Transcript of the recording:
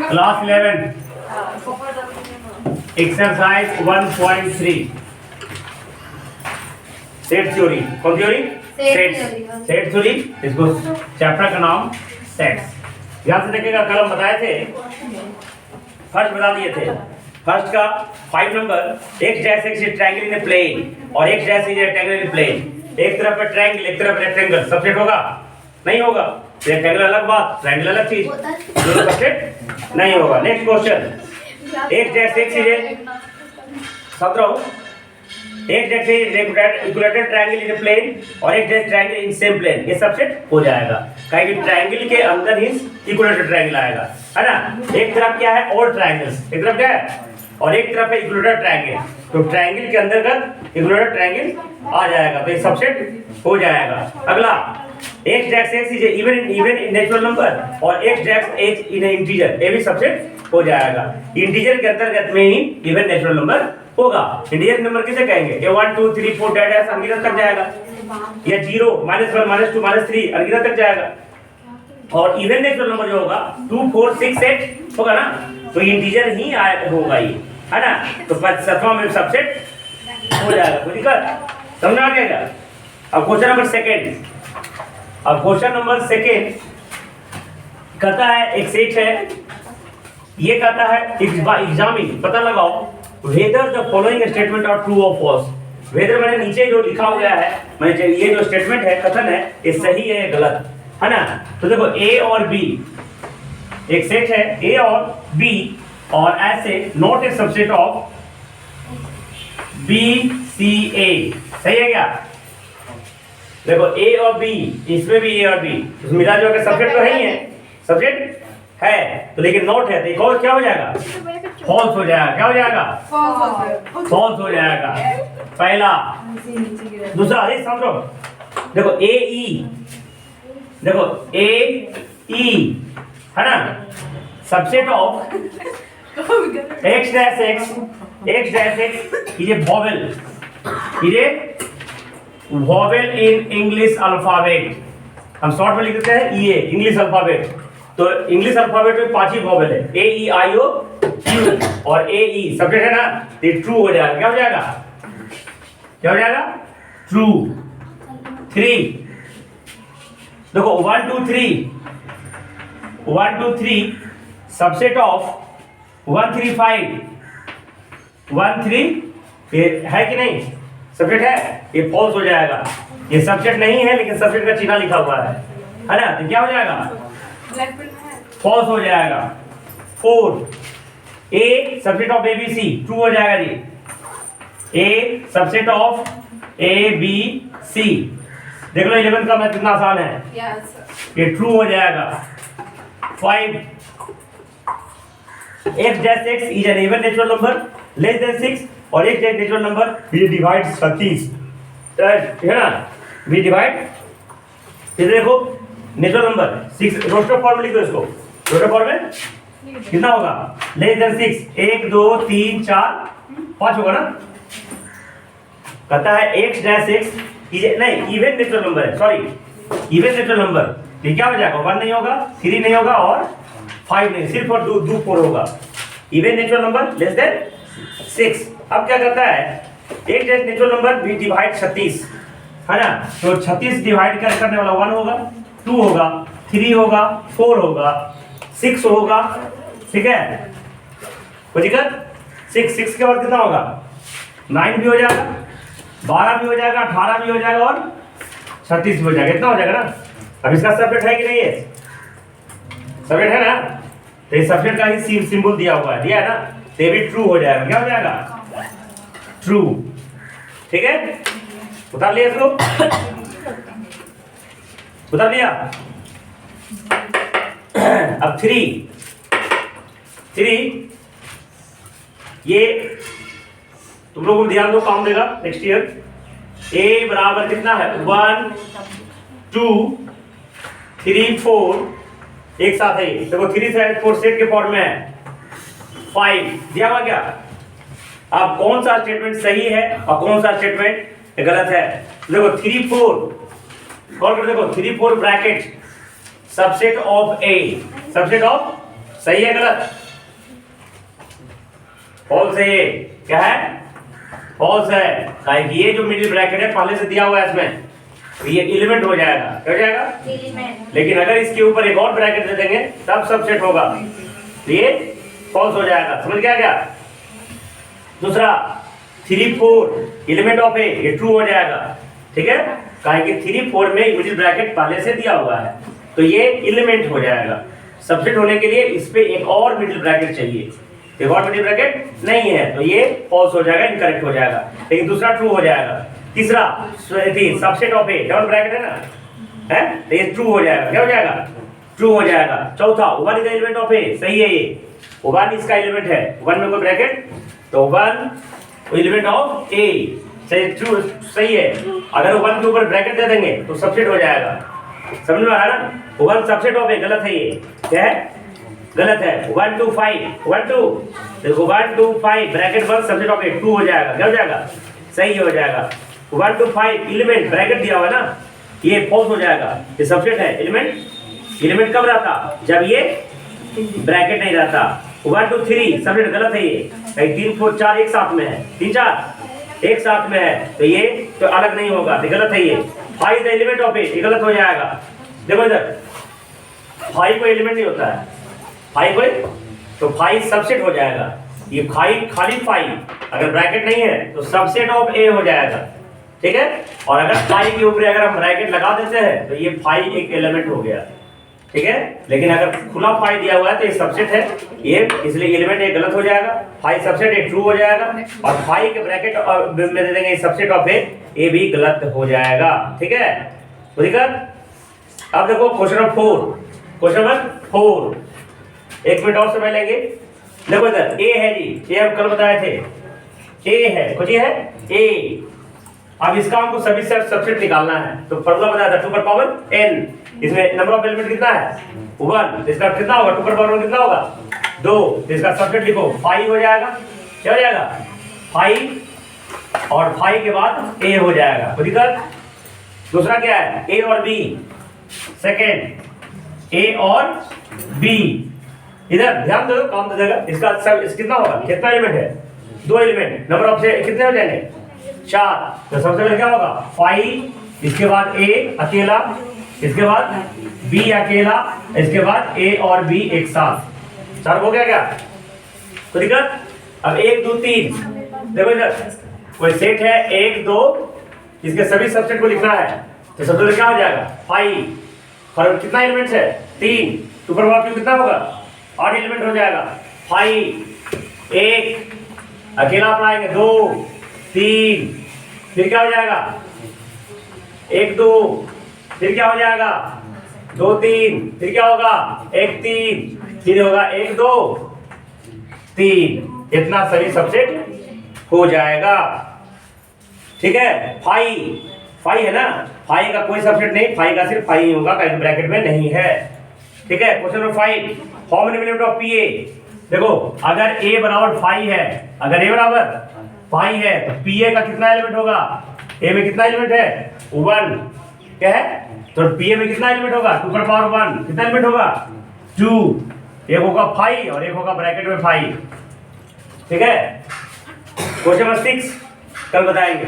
Class 11 exercise 1.3 set theory. कौन theory? Set theory. इसको chapter का नाम सेट्स। ध्यान से देखिएगा, कल हम बताए थे, फर्स्ट बता दिए थे। फर्स्ट का 5 number, x dash x is triangle in a plane और x dash is a rectangle in plane. एक तरफ है ट्रायंगल, एक तरफ रेक्टेंगल, सबसेट होगा? नहीं होगा। रेक्टेंगल अलग बात, ट्रायंगल अलग चीज, दोनों सबसेट नहीं होगा। Next question, x dash x is a 17 x dash is equilateral triangle in a plane और x dash triangle in same plane, ये सबसेट हो जाएगा। काहे कि ट्रायंगल के अंदर ही इक्विलेटरल ट्रायंगल आएगा, है ना। एक तरफ क्या है? और ट्रायंगल्स, एक तरफ क्या है? और एक तरफ है इक्विलेटरल ट्रायंगल, तो ट्रायंगल के अंतर्गत इक्विलेटरल ट्रायंगल आ जाएगा, तो ये सबसेट हो जाएगा। अगला, x dash x is even in natural number और x डैश h इन इंटीजर, ये भी सबसेट हो जाएगा। इंटीजर के अंतर्गत में ही इवन नेचुरल नंबर होगा। इंटीजर नंबर किसे कहेंगे? ये 1 2 3 4 डैश अनगिनत तक जाएगा, या 0 -1 -2 -3 अनगिनत तक जाएगा। और इवन नेचुरल नंबर जो होगा 2 4 6 8 होगा ना, तो इंटीजर ही होगा ये, है ना। तो 7वां में सबसेट हो जाएगा। कोई दिक्कत? समझ आ गया? अब क्वेश्चन नंबर सेकंड। अब क्वेश्चन नंबर सेकंड कहता है, एक सेट है, ये कहता है एग्जामिन, पता लगाओ whether the following statement are true और फॉल्स। वेदर मैंने नीचे जो लिखा हुआ है, मैंने ये जो स्टेटमेंट है, कथन है, ये सही है या गलत, है ना। तो देखो ए और बी, एक सेट है ए और बी, और ऐसे not a subset of B C A, सही है क्या? देखो ए और बी, इसमें भी ए और बी, उसमें मिला जो है सबसेट तो है ही है, सबसेट है तो, लेकिन नॉट है, देखो क्या हो जाएगा? फॉल्स हो जाएगा। क्या हो जाएगा? फॉल्स हो जाएगा, पहला। दूसरा, अरे समझो, देखो ए ई, देखो ए ई, है ना, subset of x dash x is A vowel, is a vowel in English alphabet. हम शॉर्ट में लिख देते हैं ये इंग्लिश अल्फाबेट। तो इंग्लिश अल्फाबेट में 5 ही वॉवेल है, ए ई आई ओ क्यू, और ए ई सबसेट है ना, ये ट्रू हो जाएगा। क्या हो जाएगा? क्या हो जाएगा? ट्रू। 3, देखो 1 2 3 सबसेट ऑफ 1 3 5 1 3, ये है कि नहीं? सबसेट है, ये फॉल्स हो जाएगा। ये सबसेट नहीं है, लेकिन सबसेट का चिन्ह लिखा हुआ है ना, तो क्या हो जाएगा? फॉल्स हो जाएगा। 4, A subset of A B C, true हो जाएगा जी। A subset of A B C, देख लो 11 का मैथ कितना आसान है, ये ट्रू हो जाएगा। 5, x dash x is an even natural number less than 6 और x dash natural number we divide 36, है ना, वी डिवाइड, इधर देखो नेचुरल नंबर 6, रोस्टर फॉर्म में लिख दो इसको, रोस्टर फॉर्म में कितना होगा? लेस देन 6, 1 2 3 4 5 होगा ना। कहता है x डैश x इज नहीं इवन नेचुरल नंबर है, सॉरी इवन नेचुरल नंबर, ये क्या हो जाएगा? 1 नहीं होगा, 3 नहीं होगा और 5 नहीं, सिर्फ और 2 4 होगा। Even natural number less than 6। अब क्या करता है? एक डैश नेचुरल नंबर भी डिवाइड 36, है ना, तो 36 डिवाइड करने वाला 1 होगा, 2 होगा, 3 होगा, 4 होगा, 6 होगा, ठीक है। कोई दिक्कत? 6 के बाद कितना होगा? 9 भी हो जाएगा, 12 भी हो जाएगा, 18 भी हो जाएगा और 36 भी हो जाएगा। इतना हो जाएगा ना। अब इसका सबसेट है कि नहीं है? सबसेट है ना, तो ये सबसेट का ही सिंबल दिया हुआ है, दिया है ना, तो ये भी ट्रू हो जाएगा। क्या हो जाएगा? ट्रू, ठीक है। उतार लिया इसको, उतार लिया। अब 3, ये तुम लोगों को ध्यान दो, काम देगा नेक्स्ट ईयर। ए बराबर कितना है? 1 2 3 4, एक साथ है, देखो 3 से 4 सेट के फॉर्म में है। 5 दिया हुआ क्या? अब कौन सा स्टेटमेंट सही है और कौन सा स्टेटमेंट गलत है? देखो 3 4 कॉल कर देखो 3 4 bracket subset of A, subset of, सही है गलत? फॉल्स है ये, क्या है? फॉल्स है। काहे कि ये जो मिडिल ब्रैकेट है पहले से दिया हुआ है इसमें, तो ये एलिमेंट हो जाएगा, क्या हो जाएगा? एलिमेंट। लेकिन अगर इसके ऊपर एक और ब्रैकेट दे देंगे तब सबसेट होगा, तो ये फॉल्स हो जाएगा। समझ गया क्या? दूसरा 3 4 एलिमेंट ऑफ ए, ये ट्रू हो जाएगा, ठीक है? काहे कि 3 4 में मिडिल ब्रैकेट पहले से दिया हुआ है, तो ये एलिमेंट हो जाएगा। सबसेट होने के लिए इस पे एक और मिडिल ब्रैकेट चाहिए, एक और मिडिल ब्रैकेट नहीं है, तो ये फॉल्स हो जाएगा, इनकरेक्ट हो जाएगा। लेकिन दूसरा ट्रू हो जाएगा। तीसरा subset of A, double bracket है ना, है, तो ये ट्रू हो जाएगा, क्या हो जाएगा? ट्रू हो जाएगा। चौथा 1 इज द एलिमेंट ऑफ ए, सही है ये, 1 इसका एलिमेंट है, 1 में कोई ब्रैकेट, तो 1 एलिमेंट ऑफ ए, सही, ट्रू, सही है। अगर 1 के ऊपर ब्रैकेट दे देंगे तो सबसेट हो जाएगा, समझ में आ रहा है ना? 1 सबसेट ऑफ ए, गलत है ये, क्या है? गलत है। 1 2 5 1 2, देखो 1 2 5 ब्रैकेट 1 सबसेट ऑफ ए, 2 हो जाएगा, क्या हो जाएगा? सही हो जाएगा। 1 2 5 एलिमेंट ब्रैकेट दिया हुआ है ना, ये फॉल्स हो जाएगा, ये सबसेट है। एलिमेंट कब रहता? जब ये ब्रैकेट नहीं रहता। 1 2 3 सबसेट, गलत है ये, 3 4 4 एक साथ में है, 3 4 एक साथ में है, तो ये तो अलग नहीं होगा, तो गलत है ये। 5 द एलिमेंट ऑफ ए, ये गलत हो जाएगा। देखो इधर 5 कोई एलिमेंट नहीं होता है, 5 कोई, तो 5 सबसेट हो जाएगा। ये 5 खाली 5 अगर ब्रैकेट नहीं है तो सबसेट ऑफ ए हो जाएगा, ठीक है? और अगर 5 के ऊपर अगर हम ब्रैकेट लगा देते हैं तो ये 5 एक एलिमेंट हो गया, ठीक है? लेकिन अगर खुला 5 दिया हुआ है तो ये सबसेट है, ये इसलिए एलिमेंट ये गलत हो जाएगा। 5 सबसेट, ये ट्रू हो जाएगा। और 5 के ब्रैकेट में दे देंगे सबसेट ऑफ ए, ये भी गलत हो जाएगा, ठीक है? दिक्कत? अब देखो question number 4, question number 4, 1 minute और समय लेंगे। देखो इधर ए है जी, ये हम कल बताए थे, ए है, कुछ है ए। अब इसका हमको सभी से सबसेट निकालना है, तो फॉर्मूला बताया था 2 पर पावर n, इसमें नंबर ऑफ एलिमेंट कितना है? 1, इसका कितना होगा? 2 पर पावर 1 कितना होगा? 2, इसका सबसेट लिखो 5 हो जाएगा, क्या हो जाएगा? 5, और 5 के बाद a हो जाएगा, कोई दिक्कत? दूसरा क्या है? a और b, सेकेंड a और b, इधर ध्यान दो, काम दे देगा। इसका सब कितना होगा? कितना एलिमेंट है? 2 एलिमेंट, नंबर ऑफ से कितने हो जाएंगे? 4, तो सबसे पहले क्या होगा? 5, इसके बाद a अकेला, इसके बाद b अकेला, इसके बाद a और b एक साथ, 4 हो गया क्या? तो दिक्कत? अब 1 2 3, देखो इधर कोई सेट है 1 2, इसके सभी सबसेट को लिखना है, तो सबसे पहले क्या हो जाएगा? 5, और कितना एलिमेंट्स है? 3, सुपर पावर कितना होगा? 8 एलिमेंट हो जाएगा। 5 1 अकेला अपनाएंगे, 2 3, फिर क्या हो जाएगा? 1 2, फिर क्या हो जाएगा? 2 3, फिर क्या होगा? 1 3, फिर होगा 1 2 3, इतना सभी सबसेट हो जाएगा, ठीक है? 5 है ना, 5 का कोई सबसेट नहीं, 5 का सिर्फ 5 ही होगा, कहीं ब्रैकेट में नहीं है, ठीक है? Question number 5, how many element of PA? देखो अगर a बराबर 5 है, अगर a बराबर 5 है तो पीए का कितना एलिमेंट होगा? a में कितना एलिमेंट है? 1, क्या है? तो पीए में कितना एलिमेंट होगा? 2 पर पावर 1, कितना एलिमेंट होगा? 2, एक होगा 5 और एक होगा ब्रैकेट में 5, ठीक है? क्वेश्चन नंबर 6 कल बताएंगे।